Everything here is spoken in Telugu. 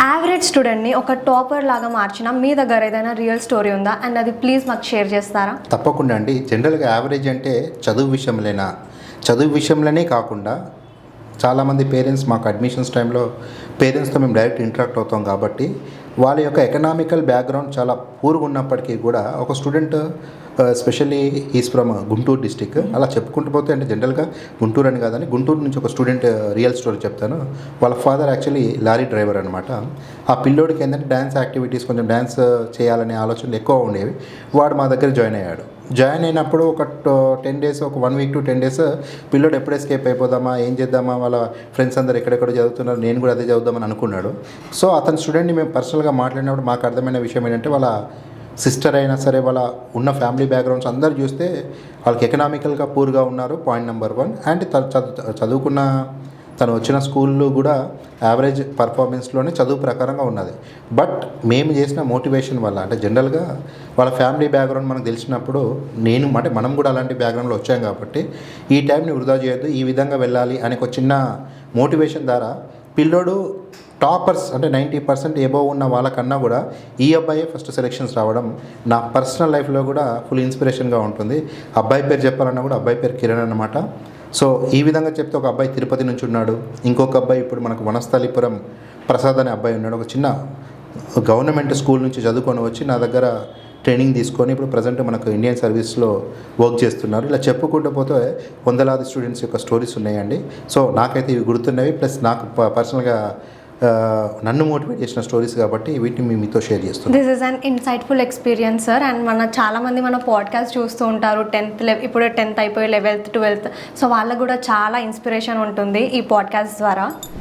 యావరేజ్ స్టూడెంట్ని ఒక టాపర్ లాగా మార్చిన మీ దగ్గర ఏదైనా రియల్ స్టోరీ ఉందా అండ్ అది ప్లీజ్ మాకు షేర్ చేస్తారా? తప్పకుండా అండి. జనరల్గా యావరేజ్ అంటే చదువు విషయంలోనే కాకుండా చాలామంది పేరెంట్స్ మాకు అడ్మిషన్స్ టైంలో పేరెంట్స్తో మేము డైరెక్ట్ ఇంటరాక్ట్ అవుతాం కాబట్టి వాళ్ళ యొక్క ఎకనామికల్ బ్యాక్గ్రౌండ్ చాలా పూర్గా ఉన్నప్పటికీ కూడా ఒక student specially is from Guntur district అలా చెప్పుకుంటూ పోతే అంటే జనరల్గా గుంటూరు అని కాదని గుంటూరు నుంచి ఒక స్టూడెంట్ రియల్ స్టోరీ చెప్తాను. వాళ్ళ ఫాదర్ యాక్చువల్లీ లారీ డ్రైవర్ అనమాట. ఆ పిల్లోడికి ఏంటంటే డ్యాన్స్ యాక్టివిటీస్ కొంచెం డ్యాన్స్ చేయాలనే ఆలోచనలు ఎక్కువ ఉండేవి. వాడు మా దగ్గర జాయిన్ అయినప్పుడు ఒక 10 days ఒక 1 week to 10 days పిల్లోడు ఎప్పుడు ఎస్కేప్ అయిపోదామా, ఏం చేద్దామా, వాళ్ళ ఫ్రెండ్స్ అందరు ఎక్కడెక్కడ చదువుతున్నారు, నేను కూడా అదే చదువుదామని అనుకున్నాడు. సో అతని స్టూడెంట్ని మేము పర్సనల్గా మాట్లాడినప్పుడు మాకు అర్థమైన విషయం ఏంటంటే వాళ్ళ సిస్టర్ అయినా సరే వాళ్ళ ఉన్న ఫ్యామిలీ బ్యాక్గ్రౌండ్స్ అందరు చూస్తే వాళ్ళకి ఎకనామికల్గా పూర్గా ఉన్నారు, పాయింట్ నెంబర్ 1. అండ్ చదువుకున్న తను వచ్చిన స్కూల్లో కూడా యావరేజ్ పర్ఫార్మెన్స్లోనే చదువు ప్రకారంగా ఉన్నది. బట్ మేము చేసిన మోటివేషన్ వల్ల అంటే జనరల్గా వాళ్ళ ఫ్యామిలీ బ్యాక్గ్రౌండ్ మనకు తెలిసినప్పుడు మనం కూడా అలాంటి బ్యాక్గ్రౌండ్లో వచ్చాం కాబట్టి ఈ టైంని వృధా చేయొద్దు, ఈ విధంగా వెళ్ళాలి అనే ఒక చిన్న మోటివేషన్ ద్వారా పిల్లోడు టాపర్స్ అంటే 90% ఎబోవ్ ఉన్న వాళ్ళకన్నా కూడా ఈ అబ్బాయి ఫస్ట్ సెలెక్షన్స్ రావడం నా పర్సనల్ లైఫ్లో కూడా ఫుల్ ఇన్స్పిరేషన్గా ఉంటుంది. అబ్బాయి పేరు చెప్పాలన్నా కూడా అబ్బాయి పేరు కిరణ్ అనమాట. సో ఈ విధంగా చెప్తే ఒక అబ్బాయి తిరుపతి నుంచి ఉన్నాడు, ఇంకొక అబ్బాయి ఇప్పుడు మనకు వనస్థలిపురం ప్రసాద్ అనే అబ్బాయి ఉన్నాడు. ఒక చిన్న గవర్నమెంట్ స్కూల్ నుంచి చదువుకొని వచ్చి నా దగ్గర ట్రైనింగ్ తీసుకొని ఇప్పుడు ప్రజెంట్ మనకు ఇండియన్ సర్వీస్లో వర్క్ చేస్తున్నారు. ఇలా చెప్పుకుంటూ పోతే వందలాది స్టూడెంట్స్ యొక్క స్టోరీస్ ఉన్నాయండి. సో నాకైతే ఇవి గుర్తున్నవి, ప్లస్ నాకు పర్సనల్గా నన్ను మోటివేట్ చేసిన స్టోరీస్ కాబట్టి వీటిని మీతో షేర్ చేస్తున్నాను. This is an insightful experience sir. And చాలామంది మన పాడ్కాస్ట్ చూస్తూ ఉంటారు, ఇప్పుడు 10th అయిపోయి 11th 12th. సో వాళ్ళకు కూడా చాలా ఇన్స్పిరేషన్ ఉంటుంది ఈ పాడ్కాస్ట్ ద్వారా.